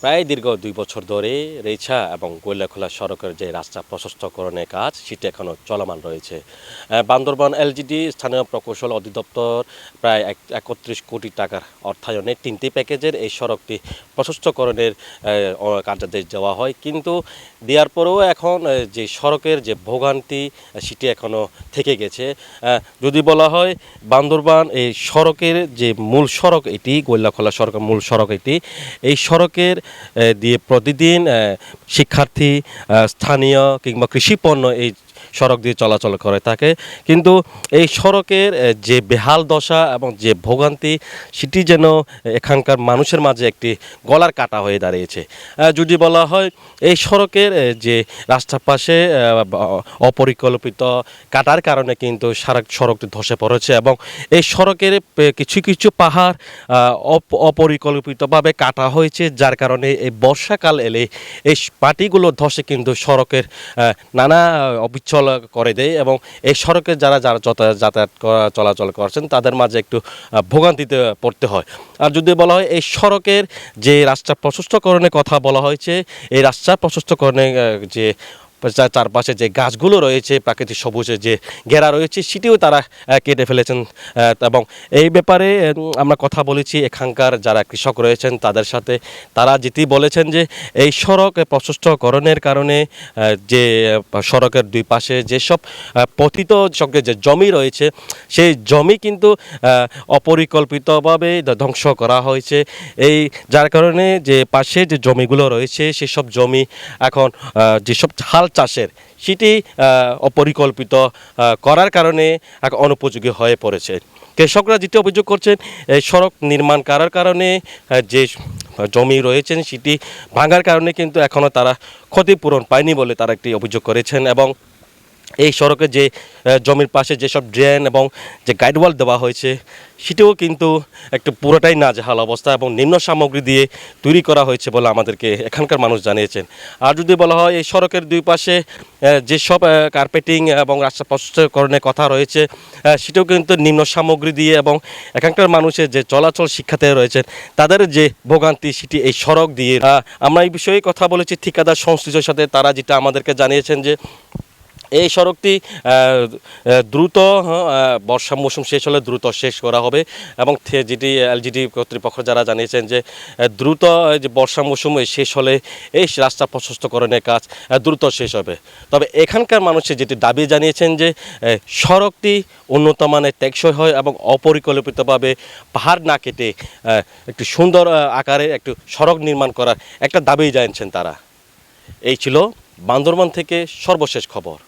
প্রায় দীর্ঘ ২ বছর ধরে রেইছা এবং কৈলাখোলা সড়কের যে রাস্তা প্রশস্তকরণের কাজ সেটা এখনও চলমান রয়েছে। বান্দরবান এলজিডি স্থানীয় প্রকৌশল অধিদপ্তর প্রায় ৩১ কোটি টাকার অর্থায়নে ৩টি প্যাকেজের এই সড়কটি প্রশস্তকরণের কার্যাদেশ দেওয়া হয়, কিন্তু দেওয়ার পরেও এখন যে সড়কের যে ভোগান্তি সেটি এখনও থেকে গেছে। যদি বলা হয় বান্দরবান এই সড়কের যে মূল সড়ক এটি কৈলাখোলা সড়কের মূল সড়ক এটি, এই সড়কের দিয়ে প্রতিদিন শিক্ষার্থী, স্থানীয় কিংবা কৃষিপণ্য এই সড়ক দিয়ে চলাচল করে থাকে, কিন্তু এই সড়কের যে বেহাল দশা এবং যে ভোগান্তি সেটি যেন এখানকার মানুষের মাঝে একটি গলার কাটা হয়ে দাঁড়িয়েছে। যদি বলা হয় এই সড়কের যে রাস্তার পাশে অপরিকল্পিত কাটার কারণে কিন্তু সড়কটি ধসে পড়েছে এবং এই সড়কের কিছু কিছু পাহাড় অপরিকল্পিতভাবে কাটা হয়েছে, যার কারণে এই বর্ষাকাল এলে এই মাটিগুলো ধসে কিন্তু সড়কের নানা অবিচল করে দেয় এবং এই সড়কে যারা যারা যাতায়াত চলাচল করছেন তাদের মাঝে একটু ভোগান্তিতে পড়তে হয়। আর যদি বলা হয় এই সড়কের যে রাস্তা প্রশস্তকরণের কথা বলা হয়েছে, এই রাস্তা প্রশস্তকরণে যে চারপাশে যে গাছগুলো রয়েছে, প্রাকৃতিক সবুজে যে ঘেরা রয়েছে সেটিও তারা কেটে ফেলেছেন। এবং এই ব্যাপারে আমরা কথা বলেছি এখানকার যারা কৃষক রয়েছেন তাদের সাথে। তারা যেটি বলেছেন যে এই সড়ক প্রশস্তকরণের কারণে যে সড়কের দুই পাশে যেসব পতিত সঙ্গে যে জমি রয়েছে সেই জমি কিন্তু অপরিকল্পিতভাবে ধ্বংস করা হয়েছে। এই যার কারণে যে পাশে যে জমিগুলো রয়েছে সেসব জমি এখন যেসব হাল চাষের সেটি অপরিকল্পিত করার কারণে অনুপযোগী হয়ে পড়েছে। কৃষকরা যেটি অভিযোগ করছেন এই সড়ক নির্মাণ করার কারণে যে জমি রয়েছেন সেটি ভাঙার কারণে কিন্তু এখনও তারা ক্ষতিপূরণ পায়নি বলে তারা একটি অভিযোগ করেছেন। এবং এই সড়কে যে জমির পাশে যেসব ড্রেন এবং যে গাইডওয়াল দেওয়া হয়েছে সেটিও কিন্তু একটু পুরোটাই নাজেহাল অবস্থা এবং নিম্ন সামগ্রী দিয়ে তৈরি করা হয়েছে বলে আমাদেরকে এখানকার মানুষ জানিয়েছেন। আর যদি বলা হয় এই সড়কের দুই পাশে যেসব কার্পেটিং এবং রাস্তা প্রশস্তকরণের কথা রয়েছে সেটাও কিন্তু নিম্ন সামগ্রী দিয়ে এবং এখানকার মানুষের যে চলাচল শিক্ষার্থী রয়েছেন তাদের যে ভোগান্তি সেটি এই সড়ক দিয়ে। আমরা এই বিষয়ে কথা বলেছি ঠিকাদার সংশ্লিষ্টর সাথে, তারা যেটা আমাদেরকে জানিয়েছেন যে এই সড়কটি দ্রুত বর্ষা মৌসুম শেষ হলে দ্রুত শেষ করা হবে এবং যেটি এলজিডি কর্তৃপক্ষ যারা জানিয়েছেন যে দ্রুত যে বর্ষা মৌসুম শেষ হলে এই রাস্তা প্রশস্তকরণের কাজ দ্রুত শেষ হবে। তবে এখানকার মানুষের যেটি দাবি জানিয়েছেন যে সড়কটি উন্নত মানের টেকসই হয় এবং অপরিকল্পিতভাবে পাহাড় না কেটে একটু সুন্দর আকারে একটু সড়ক নির্মাণ করার একটা দাবি জানিয়েছেন তারা। এই ছিল বান্দরবান থেকে সর্বশেষ খবর।